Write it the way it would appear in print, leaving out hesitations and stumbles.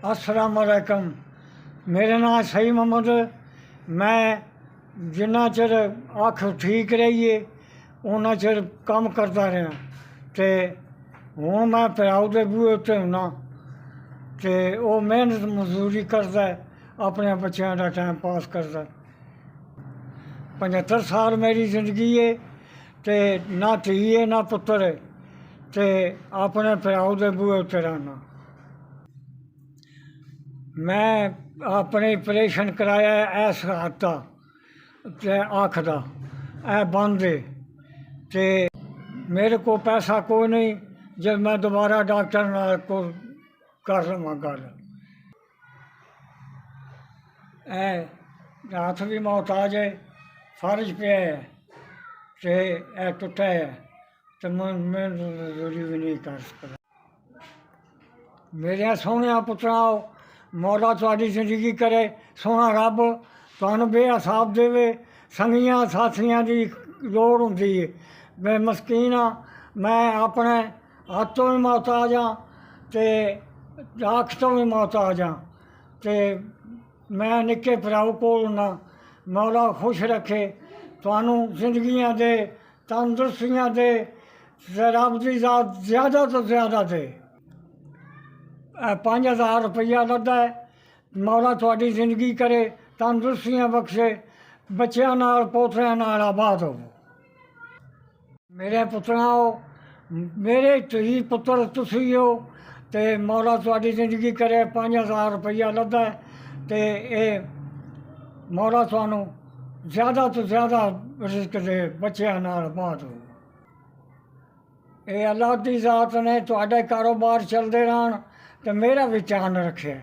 अस्सलाम वालेकुम। मेरा नाम सही मोहम्मद। मैं जिन्ना चिर अख ठीक रही है उन्ना चिर काम करता रहा ते हूँ मैं भराऊ के बूहे उत्ते हुन्ना ते वो मेहनत मजदूरी करता है, अपने बच्चों का टाइम पास करता। 75 साल मेरी जिंदगी है ते ना धी है ना पुत्र है ते अपने भराऊ के बूहे उत्ते रहना। मैं अपने ऑपरेशन कराया इस हाथ का ते अख का ए बंद है ते मेरे को पैसा कोई नहीं जब मैं दोबारा डॉक्टर नाल को कर लवां गल। ए हाथ भी मोहताज है, फर्ज पे है ते ए टुटा है तो मैं मजदूरी भी नहीं कर सकता। मेरे सोहने पुत्राओ, मौला तुहाडी जिंदगी करे, सोहना रब तुहानू बेहिसाब देवे। संगियां साथियां की लोड़ हुंदी है, मैं मस्कीन हाँ, मैं अपने हाथ तो भी मोहताज हाँ ते अख तो भी मोहताज हाँ ते मैं निक्के भराऊ कोल ना। मौला खुश रखे, तुहानू जिंदगियां दे, तंदुरुस्तियां दे, रब दी ज़ात ज़्यादा तो ज़्यादा दे। 5000 रुपया लद्दा है, मौला तुहाडी जिंदगी करे, तंदुरुस्तियां बख्शे, बच्चों नाल पोतरियां नाल आबाद हो। मेरे पुत्राओ, मेरे धी पुत्र तुसी हो ते मौला तुहाडी जिंदगी करे। 5000 रुपया लद्दा है ते ये मौला तुहानू ज़्यादा तो ज़्यादा रिस्क दे, बच्चों नाल आबाद हो। ये अल्लाह की ज़ात ने तुहाडे कारोबार चलते रहन ते मेरा भी ध्यान रखे।